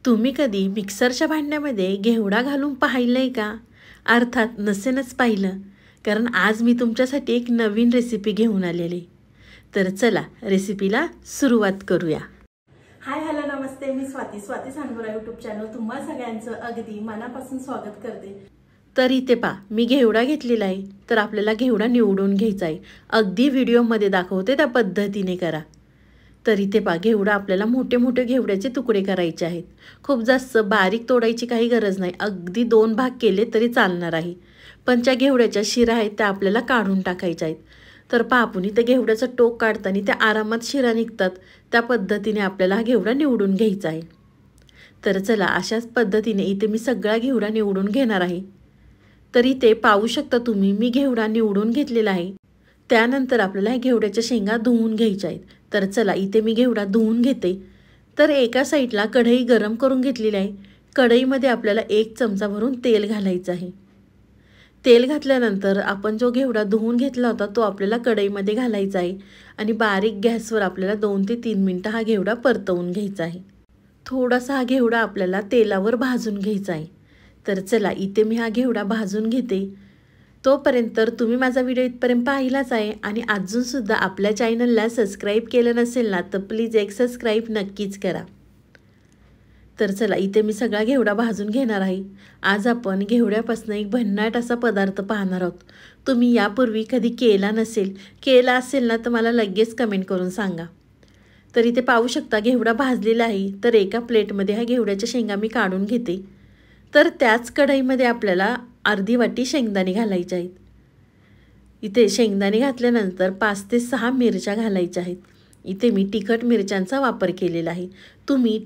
तुम्ही कधी मिक्सरच्या भांड्यामध्ये घेवडा घालून पाहिलंय का? अर्थात नसेनच पाहिलं, कारण आज मी तुमच्यासाठी एक नवीन रेसिपी घेऊन आलेली. तर चला रेसिपीला सुरुवात करूया. हाय हॅलो नमस्ते, मी स्वाती सांडोरा यूट्यूब चॅनल तुम्हा सगळ्यांचं अगदी मनापासून स्वागत करते. तर इथे पहा, मी घेवडा घेतलेला आहे. तर आपल्याला घेवडा निवडून घ्यायचा आहे. अगदी व्हिडिओमध्ये दाखवते त्या पद्धतीने करा. तर इथे पहा, घेवडा आपल्याला मोठे मोठे घेवड्याचे तुकडे करायचे आहेत. खूप जास्त बारीक तोडायची काही गरज नाही. अगदी 2 भाग केले तरी चालणार आहे. पण त्या घेवड्याच्या शिरा आहेत त्या आपल्याला काढून टाकायच्या आहेत. तर पहा, आपण इथे घेवड्याचं टोक काढताना त्या आरामात शिरा निघतात. त्या पद्धतीने आपल्याला हा घेवडा निवडून घ्यायचा आहे. तर चला अशाच पद्धतीने इथे मी सगळा घेवडा निवडून घेणार आहे. तर इथे पाहू शकता तुम्ही, मी घेवडा निवडून घेतलेला आहे. त्यानंतर आपल्याला घेवड्याच्या शेंगा धुवून घ्यायच्या आहेत. तर चला इथे मी घेवडा धुवून घेते. तर एका साईडला कढई गरम करून घेतलेली आहे. कढईमध्ये आपल्याला 1 चमचा भरून तेल घालायचं आहे. तेल घातल्यानंतर आपण जो घेवडा धुवून घेतला होता तो आपल्याला कढईमध्ये घालायचा आहे आणि बारीक गॅसवर आपल्याला 2 ते 3 मिनिटं हा घेवडा परतवून घ्यायचा आहे. थोडासा हा घेवडा आपल्याला तेलावर भाजून घ्यायचा आहे. तर चला इथे मी हा घेवडा भाजून घेते. तोपर्यंत तुम्ही माझा व्हिडिओ इथपर्यंत पाहिलाच आहे आणि अजूनसुद्धा आपल्या चॅनलला सबस्क्राईब केलं नसेल ना, तर प्लीज एक सबस्क्राईब नक्कीच करा. तर चला इथे मी सगळा घेवडा भाजून घेणार आहे. आज आपण घेवड्यापासून एक भन्नाट असा पदार्थ पाहणार आहोत. तुम्ही यापूर्वी कधी केला असेल ना, तर मला लगेच कमेंट करून सांगा. तर इथे पाहू शकता घेवडा भाजलेला आहे. तर एका प्लेटमध्ये हा घेवड्याच्या शेंगा मी काढून घेते. तर त्याच कढईमध्ये आपल्याला अर्धी वाटी शेंगदाणे घालायचे आहेत. इथे शेंगदाणे घातल्यानंतर 5 ते 6 मिरच्या घालायच्या आहेत. इथे मी तिखट मिरच्यांचा वापर केलेला आहे.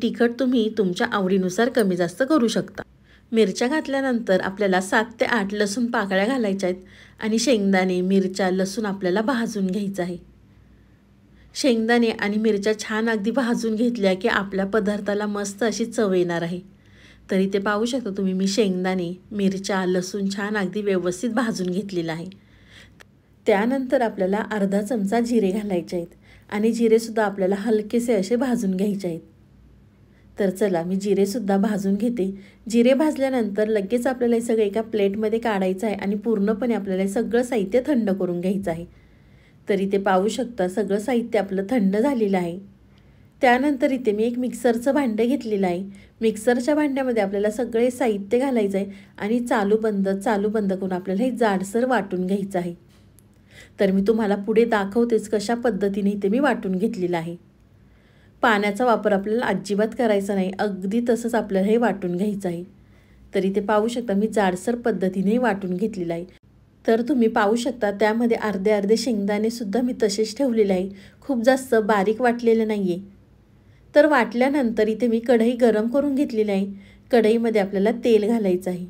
तिखट तुम्ही तुमच्या आवडीनुसार कमी जास्त करू शकता. मिरच्या घातल्यानंतर आपल्याला 7 ते 8 लसूण पाकळ्या घालायच्या आहेत आणि शेंगदाणे, मिरच्या, लसूण आपल्याला भाजून घ्यायचं आहे. शेंगदाणे आणि मिरच्या छान अगदी भाजून घेतल्या की आपल्या पदार्थाला मस्त अशी चव येणार आहे. तर इथे पाहू शकता तुम्ही, मी शेंगदाणे, मिरच्या, लसूण छान अगदी व्यवस्थित भाजून घेतलेला आहे. त्यानंतर आपल्याला अर्धा चमचा जिरे घालायचे आहेत आणि जिरेसुद्धा आपल्याला हलकेसे असे भाजून घ्यायचे आहेत. तर चला मी जिरेसुद्धा भाजून घेते. जिरे भाजल्यानंतर लगेच आपल्याला हे सगळं एका प्लेटमध्ये काढायचं आहे आणि पूर्णपणे आपल्याला हे सगळं साहित्य थंड करून घ्यायचं आहे. तर इथे पाहू शकता सगळं साहित्य आपलं थंड झालेलं आहे. त्यानंतर इथे मी एक मिक्सरचं भांडं घेतलेलं आहे. मिक्सरच्या भांड्यामध्ये आपल्याला सगळे साहित्य घालायचं आहे आणि चालू बंद करून आपल्याला हे जाडसर वाटून घ्यायचं आहे. तर मी तुम्हाला पुढे दाखवतेच कशा पद्धतीने इथे मी वाटून घेतलेलं आहे. पाण्याचा वापर आपल्याला अजिबात करायचा नाही. अगदी तसंच आपल्याला हे वाटून घ्यायचं आहे. तर इथे पाहू शकता मी जाडसर पद्धतीने वाटून घेतलेलं आहे. तर तुम्ही पाहू शकता त्यामध्ये अर्धे शेंगदाणेसुद्धा मी तसेच ठेवलेले आहे. खूप जास्त बारीक वाटलेलं नाही आहे. तर वाटल्यानंतर इथे मी कढई गरम करून घेतलेली आहे. कढईमध्ये आपल्याला तेल घालायचं आहे.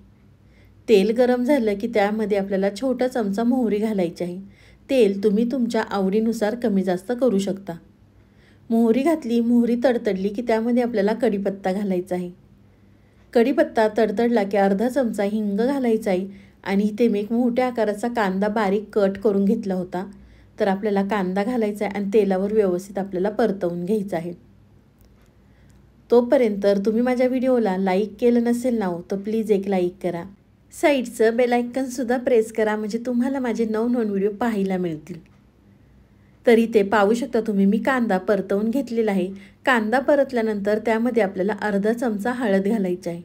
तेल गरम झालं की त्यामध्ये आपल्याला छोटा चमचा मोहरी घालायची आहे. तेल तुम्ही तुमच्या आवडीनुसार कमी जास्त करू शकता. मोहरी घातली, मोहरी तडतडली की त्यामध्ये आपल्याला कढीपत्ता घालायचा आहे. कढीपत्ता तडतडला की अर्धा चमचा हिंग घालायचा आहे आणि इथे मी एक मोठ्या आकाराचा कांदा बारीक कट करून घेतला होता. तर आपल्याला कांदा घालायचा आहे आणि तेलावर व्यवस्थित आपल्याला परतवून घ्यायचं आहे. तोपर्यंत तुम्ही माझ्या व्हिडिओला लाईक केलं नसेल ना, तर प्लीज एक लाईक करा. साईडचं बेल आयकॉनसुद्धा प्रेस करा, म्हणजे तुम्हाला माझे नवनवीन व्हिडिओ पाहायला मिळतील. तर इथे पाहू शकता तुम्ही, मी कांदा परतवून घेतलेला आहे. कांदा परतल्यानंतर त्यामध्ये आपल्याला अर्धा चमचा हळद घालायची आहे.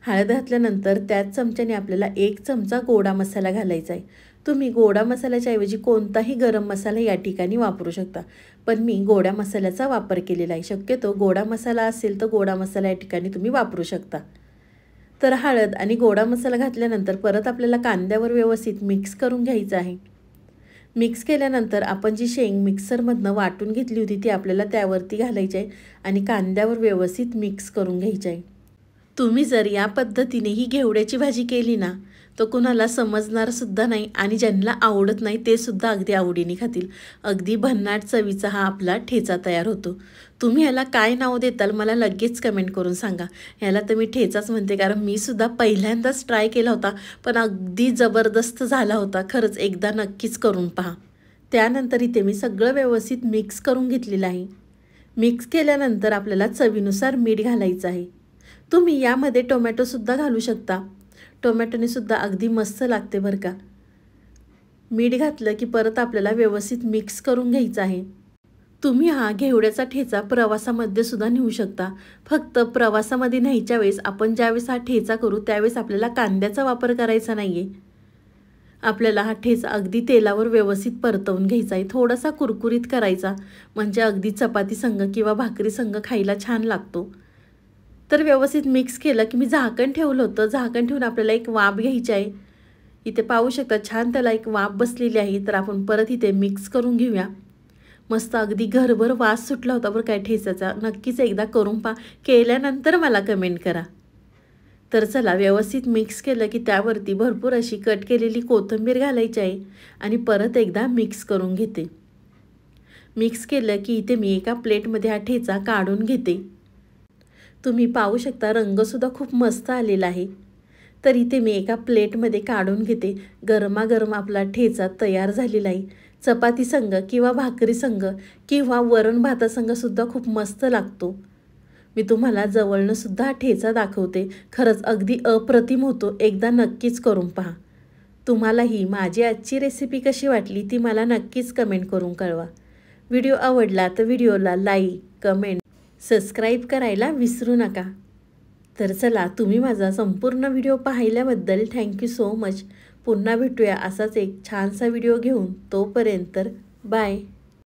हळद घातल्यानंतर त्याच चमच्याने आपल्याला 1 चमचा गोडा मसाला घालायचा आहे. तुम्ही गोडा मसाल्याच्या ऐवजी कोणताही गरम मसाला या ठिकाणी वापरू शकता, पण मी गोडा मसाल्याचा वापर केलेला आहे. शक्यतो गोडा मसाला असेल तर गोडा मसाला या ठिकाणी तुम्ही वापरू शकता. तर हळद आणि गोडा मसाला घातल्यानंतर परत आपल्याला कांद्यावर व्यवस्थित मिक्स करून घ्यायचं आहे. मिक्स केल्यानंतर आपण जी शेंग मिक्सरमधनं वाटून घेतली होती ती आपल्याला त्यावरती घालायची आहे आणि कांद्यावर व्यवस्थित मिक्स करून घ्यायची आहे. तुम्ही जर या पद्धतीने ही घेवड्याची भाजी केली ना, तर कुणाला समजणारसुद्धा नाही आणि ज्यांना आवडत नाही ते सुद्धा अगदी आवडीने खातील. अगदी भन्नाट चवीचा हा आपला ठेचा तयार होतो. तुम्ही ह्याला काय नाव देताल मला लगेच कमेंट करून सांगा. ह्याला तर मी ठेचाच म्हणते, कारण मी सुद्धा पहिल्यांदाच ट्राय केला होता, पण अगदी जबरदस्त झाला होता. खरंच एकदा नक्कीच करून पहा. त्यानंतर इथे मी सगळं व्यवस्थित मिक्स करून घेतलेलं आहे. मिक्स केल्यानंतर आपल्याला चवीनुसार मीठ घालायचं आहे. तुम्ही यामध्ये टोमॅटोसुद्धा घालू शकता. टोमॅटोने सुद्धा अगदी मस्त लागते बरं का. मीठ घातलं की परत आपल्याला व्यवस्थित मिक्स करून घ्यायचं आहे. तुम्ही हा घेवड्याचा ठेचा प्रवासामध्ये सुद्धा नेऊ शकता. फक्त प्रवासामध्ये न्यायच्या वेळेस आपण ज्यावेळेस हा ठेचा करू त्यावेळेस आपल्याला कांद्याचा वापर करायचा नाही आहे. आपल्याला हा ठेचा अगदी तेलावर व्यवस्थित परतवून घ्यायचा आहे. थोडासा कुरकुरीत करायचा, म्हणजे अगदी चपाती संग किंवा भाकरी संग खायला छान लागतो. तर व्यवस्थित मिक्स केलं की मी झाकण ठेवलं होतं. झाकण ठेवून आपल्याला एक वाफ घ्यायची आहे. इथे पाहू शकता छान त्याला एक वाफ बसलेली आहे. तर आपण परत इथे मिक्स करून घेऊया. मस्त अगदी घरभर वास सुटला होता बरं काय ठेचाचा. नक्कीच एकदा करून पहा, केल्यानंतर मला कमेंट करा. तर चला व्यवस्थित मिक्स केलं की त्यावरती भरपूर अशी कट केलेली कोथिंबीर घालायची आहे आणि परत एकदा मिक्स करून घेते. मिक्स केलं की इथे मी एका प्लेटमध्ये हा ठेचा काढून घेते. तुम्ही पाहू शकता रंगसुद्धा खूप मस्त आलेला आहे. तर इथे मी एका प्लेटमध्ये काढून घेते. गरमागरम आपला ठेचा तयार झालेला आहे. चपाती संग किंवा भाकरी संग किंवा वरण भातासंग सुद्धा खूप मस्त लागतो. मी तुम्हाला जवळनं सुद्धा ठेचा दाखवते. खरंच अगदी अप्रतिम होतो. एकदा नक्कीच करून पहा. तुम्हालाही माझी आजची रेसिपी कशी वाटली ती मला नक्कीच कमेंट करून कळवा. व्हिडिओ आवडला तर व्हिडिओला लाईक, कमेंट, सबस्क्राईब करायला विसरू नका. तर चला, तुम्ही माझा संपूर्ण व्हिडिओ पाहिल्याबद्दल थँक्यू सो मच. पुन्हा भेटूया असाच एक छानसा व्हिडिओ घेऊन. तोपर्यंत बाय.